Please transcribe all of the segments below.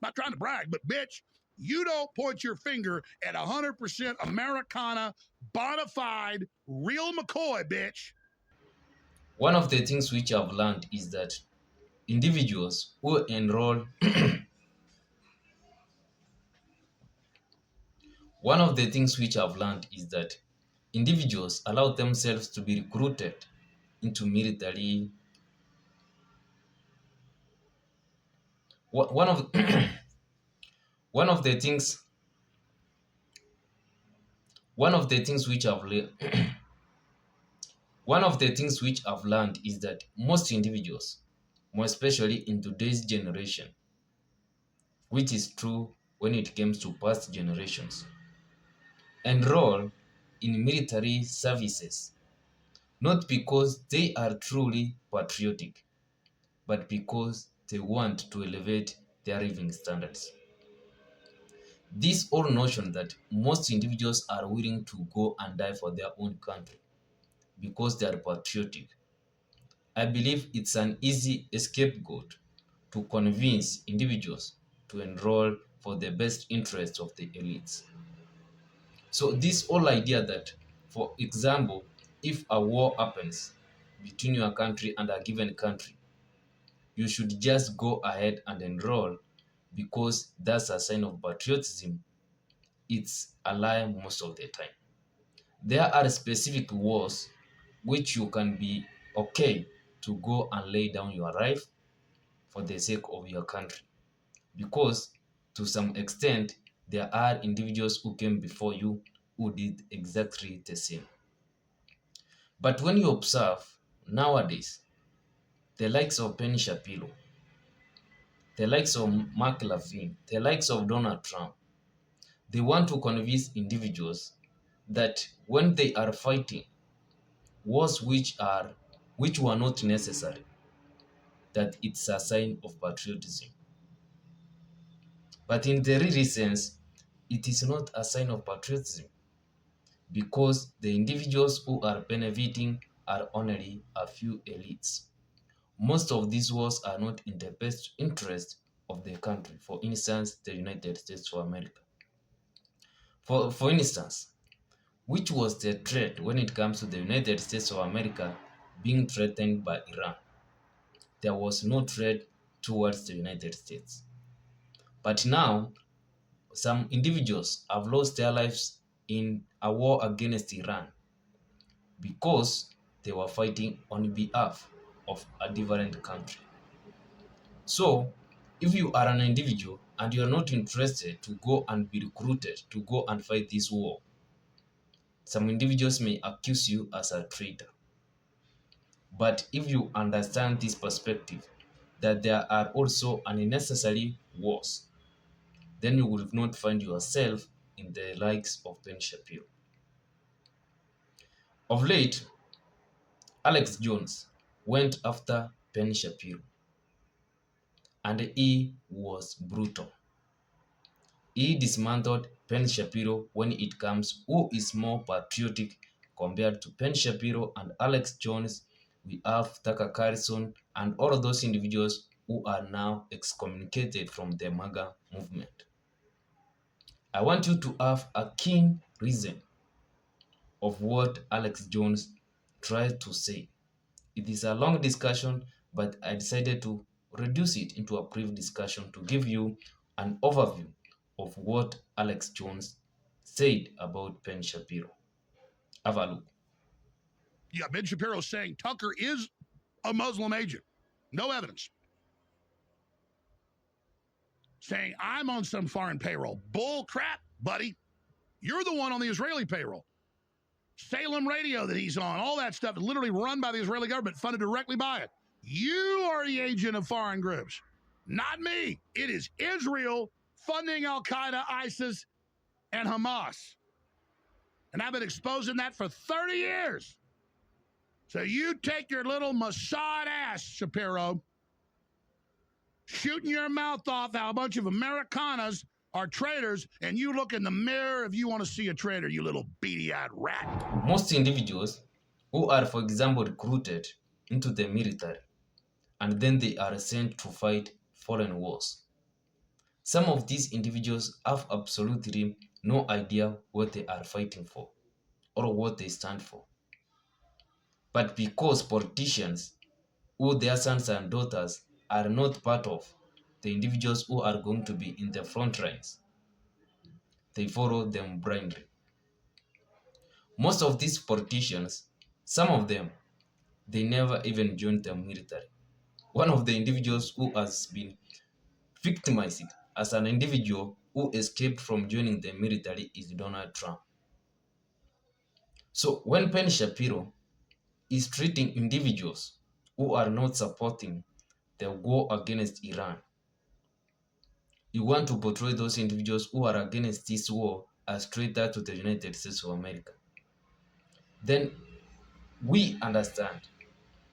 not trying to brag, but bitch, you don't point your finger at 100% Americana, bona fide, real McCoy, bitch. One of the things which I've learned is that individuals who enroll one of the things which I've learned is that individuals allow themselves to be recruited into military. One of one of the things one of the things which I've le- one of the things which I've learned is that most individuals, more especially in today's generation, which is true when it comes to past generations, enroll in military services not because they are truly patriotic, but because they want to elevate their living standards. This old notion that most individuals are willing to go and die for their own country because they are patriotic, I believe it's an easy scapegoat to convince individuals to enroll for the best interests of the elites. So this whole idea that, for example, if a war happens between your country and a given country, you should just go ahead and enroll because that's a sign of patriotism, it's a lie most of the time. There are specific wars which you can be okay to go and lay down your life for the sake of your country. Because to some extent, there are individuals who came before you who did exactly the same. But when you observe nowadays, the likes of Penny Shapiro, the likes of Mark Levine, the likes of Donald Trump, they want to convince individuals that when they are fighting wars which were not necessary, that it's a sign of patriotism. But in the real sense, it is not a sign of patriotism because the individuals who are benefiting are only a few elites. Most of these wars are not in the best interest of the country, for instance, the United States of America. For instance, which was the threat when it comes to the United States of America being threatened by Iran? There was no threat towards the United States. But now, some individuals have lost their lives in a war against Iran because they were fighting on behalf of a different country. So, if you are an individual and you are not interested to go and be recruited to go and fight this war, some individuals may accuse you as a traitor. But if you understand this perspective, that there are also unnecessary wars, then you will not find yourself in the likes of Ben Shapiro. Of late, Alex Jones went after Ben Shapiro, and he was brutal. He dismantled Ben Shapiro when it comes who is more patriotic compared to Ben Shapiro and Alex Jones. We have Tucker Carlson and all of those individuals who are now excommunicated from the MAGA movement. I want you to have a keen reason of what Alex Jones tried to say. It is a long discussion, but I decided to reduce it into a brief discussion to give you an overview of what Alex Jones said about Ben Shapiro. Have a look. Yeah, Ben Shapiro saying Tucker is a Muslim agent. No evidence. Saying I'm on some foreign payroll. Bull crap, buddy. You're the one on the Israeli payroll. Salem Radio that he's on, all that stuff is literally run by the Israeli government, funded directly by it. You are the agent of foreign groups, not me. It is Israel funding Al Qaeda, ISIS, and Hamas. And I've been exposing that for 30 years. So you take your little Mossad ass, Shapiro, shooting your mouth off how a bunch of Americanas are traitors, and you look in the mirror if you want to see a traitor, you little beady-eyed rat. Most individuals who are, for example, recruited into the military and then they are sent to fight foreign wars. Some of these individuals have absolutely no idea what they are fighting for or what they stand for. But because politicians who their sons and daughters are not part of the individuals who are going to be in the front lines, they follow them blindly. Most of these politicians, some of them, they never even joined the military. One of the individuals who has been victimized as an individual who escaped from joining the military is Donald Trump. So when Penny Shapiro is treating individuals who are not supporting the war against Iran, you want to portray those individuals who are against this war as traitor to the United States of America. Then we understand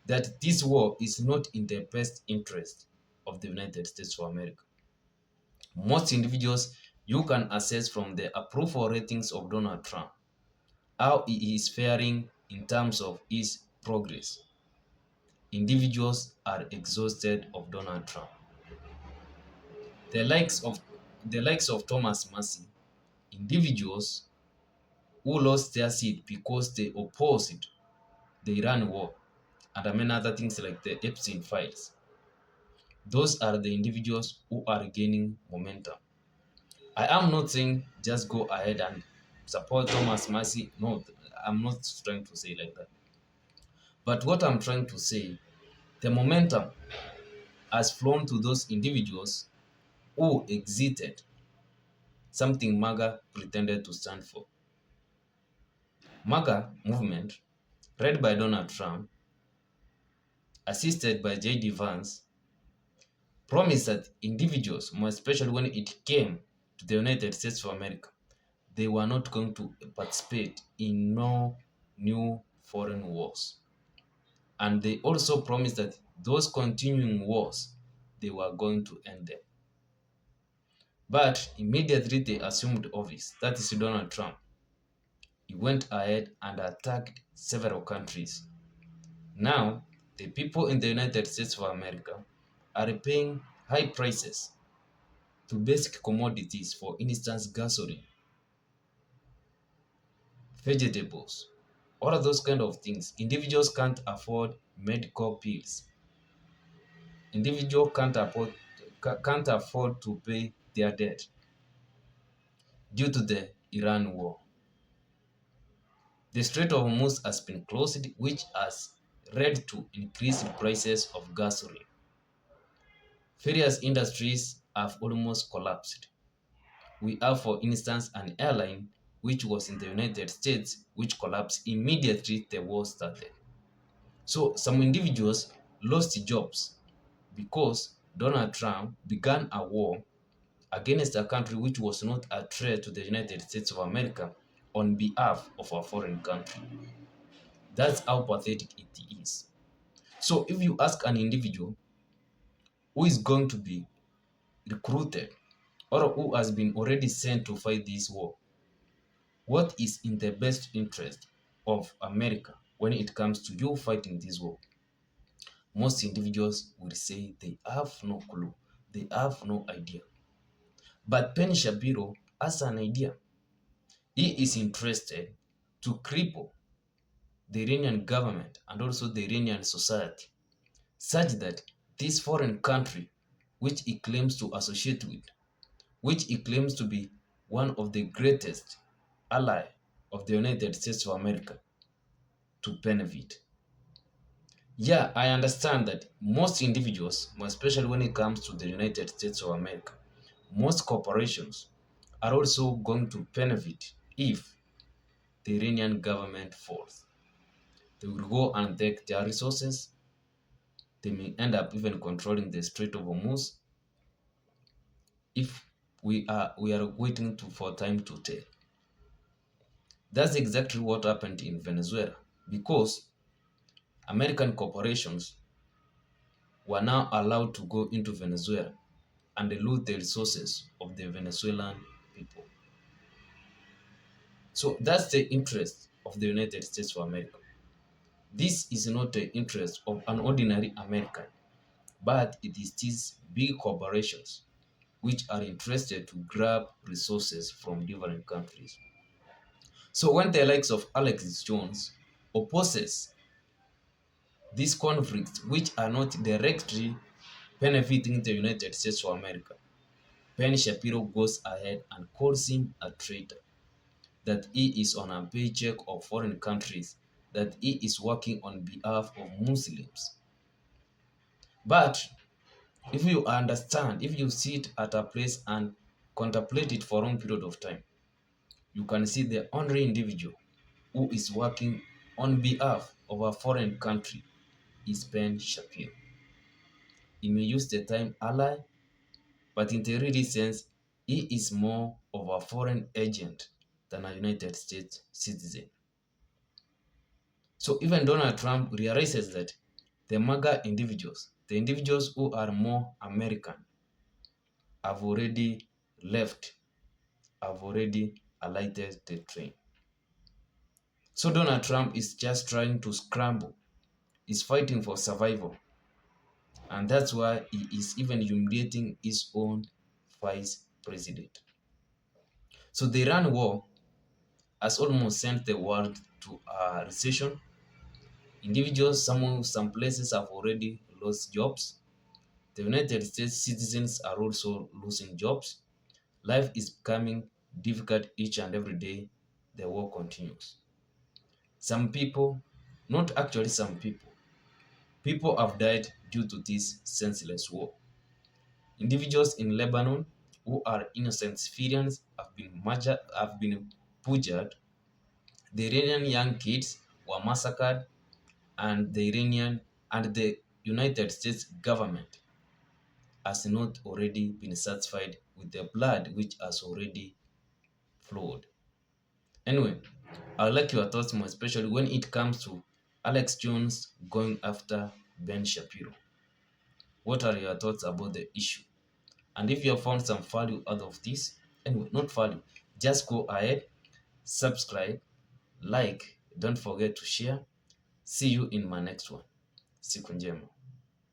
that this war is not in the best interest of the United States of America. Most individuals you can assess from the approval ratings of Donald Trump how he is faring in terms of his progress. Individuals are exhausted of Donald Trump. The likes of Thomas Massey, individuals who lost their seat because they opposed the Iran war and many other things like the Epstein files. Those are the individuals who are gaining momentum. I am not saying just go ahead and support Thomas Massey. No, I'm not trying to say like that. But what I'm trying to say, the momentum has flown to those individuals who exited something MAGA pretended to stand for. MAGA movement, led by Donald Trump, assisted by J.D. Vance, promised that individuals, more especially when it came to the United States of America, they were not going to participate in no new foreign wars. And they also promised that those continuing wars, they were going to end them. But immediately they assumed office, that is Donald Trump, he went ahead and attacked several countries. Now, the people in the United States of America are paying high prices to basic commodities, for instance, gasoline, vegetables, all of those kind of things. Individuals can't afford medical bills. Individuals can't afford to pay their debt due to the Iran war. The Strait of Hormuz has been closed, which has led to increased prices of gasoline. Various industries have almost collapsed. We have, for instance, an airline which was in the United States which collapsed immediately the war started. So some individuals lost jobs because Donald Trump began a war against a country which was not a threat to the United States of America on behalf of a foreign country. That's how pathetic it is. So if you ask an individual who is going to be recruited or who has been already sent to fight this war, what is in the best interest of America when it comes to you fighting this war? Most individuals will say they have no clue, they have no idea. But Penny Shapiro has an idea. He is interested to cripple the Iranian government and also the Iranian society, such that this foreign country, which he claims to associate with, which he claims to be one of the greatest ally of the United States of America, to benefit. Yeah, I understand that most individuals, especially when it comes to the United States of America, most corporations are also going to benefit if the Iranian government falls. They will go and take their resources. They may end up even controlling the Strait of Hormuz if we are waiting for time to tell. That's exactly what happened in Venezuela, because American corporations were now allowed to go into Venezuela and loot the resources of the Venezuelan people. So that's the interest of the United States of America. This is not the interest of an ordinary American, but it is these big corporations which are interested to grab resources from different countries. So when the likes of Alex Jones opposes these conflicts which are not directly benefiting the United States of America, Ben Shapiro goes ahead and calls him a traitor, that he is on a paycheck of foreign countries, that he is working on behalf of Muslims. But if you understand, if you sit at a place and contemplate it for a long period of time, you can see the only individual who is working on behalf of a foreign country is Ben Shapiro. He may use the term ally, but in the real sense, he is more of a foreign agent than a United States citizen. So even Donald Trump realizes that the MAGA individuals, the individuals who are more American, have already left, have already alighted the train. So Donald Trump is just trying to scramble, is fighting for survival. And that's why he is even humiliating his own vice president. So the Iran war has almost sent the world to a recession. Individuals, some places have already lost jobs. The United States citizens are also losing jobs. Life is becoming difficult each and every day. The war continues. Some people, not actually some people have died due to this senseless war. Individuals in Lebanon who are innocent civilians have been butchered. The Iranian young kids were massacred, and the United States government has not already been satisfied with the blood which has already flowed. Anyway, I'd like your thoughts more, especially when it comes to Alex Jones going after Ben Shapiro. What are your thoughts about the issue? And if you have found some value out of this, anyway, not value, just go ahead, subscribe, like, don't forget to share. See you in my next one. Siku njema.